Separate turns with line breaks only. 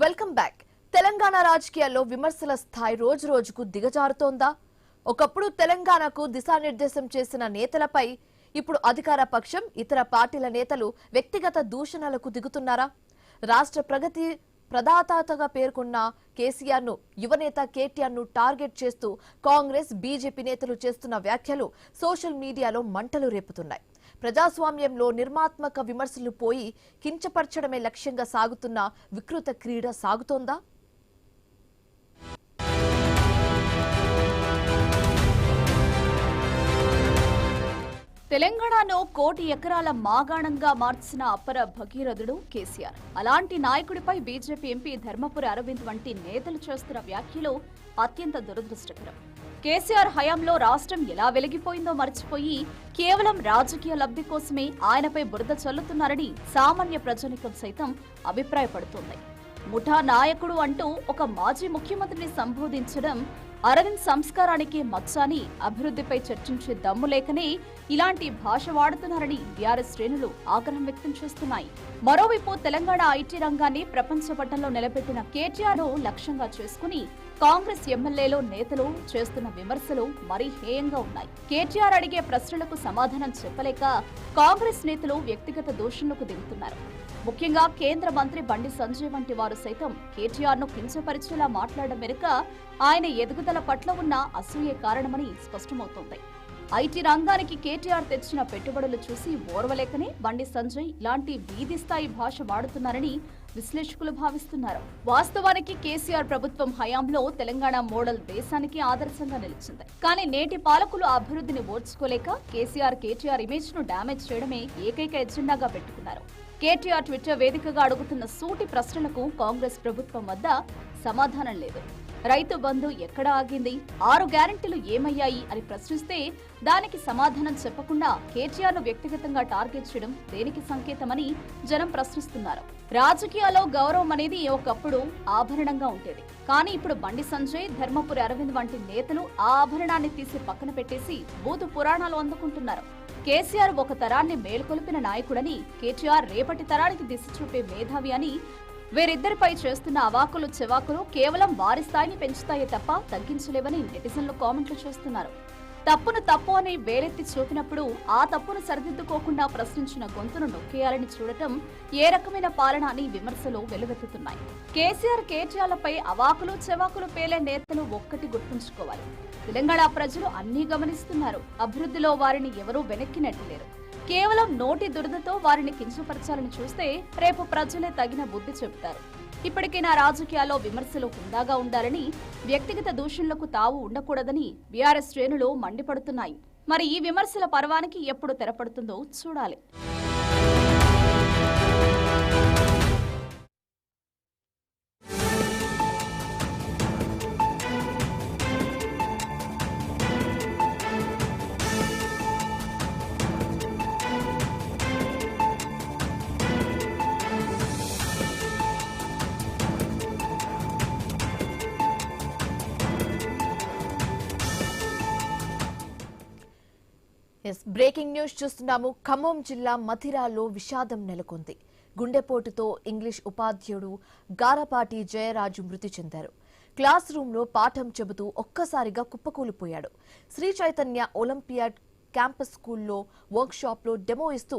Welcome back. Telangana రాజకీయాల్లో విమర్శల స్థాయి రోజు రోజుకు దిగజారుతోందా? ఒకప్పుడు తెలంగాణకు దిశానిర్దేశం చేసిన నేతలపై ఇప్పుడు అధికార పక్షం, ఇతర పార్టీల నేతలు వ్యక్తిగత దూషణలకు దిగుతున్నారా? రాష్ట్ర ప్రగతి ప్రదాతగా పేర్కొన్న కేసీఆర్ ను, యువనేత కేటీఆర్ ను టార్గెట్ చేస్తూ కాంగ్రెస్, బీజేపీ నేతలు చేస్తున్న వ్యాఖ్యలు సోషల్ మీడియాలో మంటలు రేపుతున్నాయి. ప్రజాస్వామ్యంలో నిర్మాత్మక విమర్శలు పోయి కించపరచడమే లక్ష్యంగా సాగుతున్న వికృత క్రీడ సాగుతోందా?
తెలంగాణను 1 కోటి ఎకరాల మాగాణంగా మార్చిన అపర భగీరథుడు కేసీఆర్. అలాంటి నాయకుడిపై బీజేపీ ఎంపీ ధర్మపురి అరవింద్ వంటి నేతలు చేస్తున్న వ్యాఖ్యలు అత్యంత దురదృష్టకరం. కేసీఆర్ హయాంలో రాష్ట్రం ఎలా వెలిగిపోయిందో మర్చిపోయి కేవలం రాజకీయ లబ్ధి కోసమే ఆయనపై బురద చల్లుతున్నారని సామాన్య ప్రజానికం సైతం అభిప్రాయపడుతోంది. ముఠా నాయకుడు అంటూ ఒక మాజీ ముఖ్యమంత్రిని సంబోధించడం అరవింద్ సంస్కారానికి మచ్చాని, అభివృద్ధిపై చర్చించే దమ్ము లేకనే ఇలాంటి భాష వాడుతున్నారని బీఆర్ఎస్ శ్రేణులు ఆగ్రహం వ్యక్తం చేస్తున్నాయి. మరోవైపు తెలంగాణ ఐటీ రంగాన్ని ప్రపంచ పటంలో నిలబెట్టిన కేటీఆర్ ను లక్ష్యంగా చేసుకుని కాంగ్రెస్ ఎమ్మెల్యేలు, నేతలు చేస్తున్న విమర్శలు మరీ హేయంగా ఉన్నాయి. కేటీఆర్ అడిగే ప్రశ్నలకు సమాధానం చెప్పలేక కాంగ్రెస్ నేతలు వ్యక్తిగత దూషణలకు దిగుతున్నారు. ముఖ్యంగా కేంద్ర మంత్రి బండి సంజయ్ వంటి వారు సైతం కేటీఆర్ ను కించపరిచేలా మాట్లాడడం వెనుక ఆయన ఎదుగుదల పట్ల ఉన్న అసూయే కారణమని స్పష్టమవుతోంది. ఐటీ రంగానికి కేటీఆర్ తెచ్చిన పెట్టుబడులు చూసి ఓర్వలేకనే బండి సంజయ్ ఇలాంటి వీధి స్థాయి భాష వాడుతున్నారని విశ్లేషకులు భావిస్తున్నారు. వాస్తవానికి కేసీఆర్ ప్రభుత్వం హయాంలో తెలంగాణ మోడల్ దేశానికి ఆదర్శంగా నిలిచింది. కానీ నేటి పాలకులు అభివృద్ధిని ఓర్చుకోలేక కేటీఆర్ ఇమేజ్ ను డ్యామేజ్ చేయడమే ఏకైక ఎజెండాగా పెట్టుకున్నారు. కేటీఆర్ ట్విట్టర్ వేదికగా అడుగుతున్న సూటి ప్రశ్నలకు కాంగ్రెస్ ప్రభుత్వం వద్ద సమాధానం లేదు. రైతు బంధు ఎక్కడ ఆగింది, 6 గ్యారెంటీలు ఏమయ్యాయి అని ప్రశ్నిస్తే దానికి సమాధానం చెప్పకుండా కేటీఆర్ ను వ్యక్తిగతంగా టార్గెట్ చేయడం దేనికి సంకేతమని జనం ప్రశ్నిస్తున్నారు. రాజకీయాల్లో గౌరవం అనేది ఒకప్పుడు ఆభరణంగా ఉండేది. కానీ ఇప్పుడు బండి సంజయ్, ధర్మపురి అరవింద్ వంటి నేతలు ఆ ఆభరణాన్ని తీసి పక్కన పెట్టేసి బూతు పురాణాలు అందుకుంటున్నారు. కేసీఆర్ ఒక తరాన్ని మేల్కొల్పిన నాయకుడని, కేటీఆర్ రేపటి తరానికి దిశ చూపే మేధావి అని వీరిద్దరిపై చేస్తున్న అవాకులు చెవాకులు కేవలం వారి స్థాయిని పెంచుతాయే తప్ప తగ్గించలేవని నెటిజన్లు కామెంట్లు చేస్తున్నారు. తప్పును తప్పు అని వేలెత్తి చూపినప్పుడు ఆ తప్పును సరిదిద్దుకోకుండా ప్రశ్నించిన గొంతును నొక్కేయాలని చూడటం ఏ రకమైన పాలన అని విమర్శలు వెలువెత్తుతున్నాయి. కేటీఆర్లపై అవాకులు చెవాకులు పేలే నేతలు ఒక్కటి గుర్తుంచుకోవాలి. తెలంగాణ ప్రజలు అన్నీ గమనిస్తున్నారు. అభివృద్ధిలో వారిని ఎవరూ వెనక్కి నెట్టలేరు. కేవలం నోటి దురదతో వారిని కించపరచాలని చూస్తే రేపు ప్రజలే తగిన బుద్ధి చెబుతారు. ఇప్పటికైనా రాజకీయాల్లో విమర్శలు హుందాగా ఉండాలని, వ్యక్తిగత దూషణలకు తావు ఉండకూడదని బీఆర్ఎస్ శ్రేణులు మండిపడుతున్నాయి. మరి ఈ విమర్శల పర్వానికి ఎప్పుడు తెరపడుతుందో చూడాలి.
బ్రేకింగ్ న్యూస్ చూస్తున్నాము. ఖమ్మం జిల్లా మధిరాలో విషాదం నెలకొంది. గుండెపోటుతో ఇంగ్లీష్ ఉపాధ్యాయుడు గారపాటి జయరాజు మృతి చెందారు. క్లాస్ రూంలో పాఠం చెబుతూ ఒక్కసారిగా కుప్పకూలిపోయాడు. శ్రీ చైతన్య ఒలింపియాడ్ క్యాంపస్ స్కూల్లో వర్క్ షాప్ లో డెమో ఇస్తూ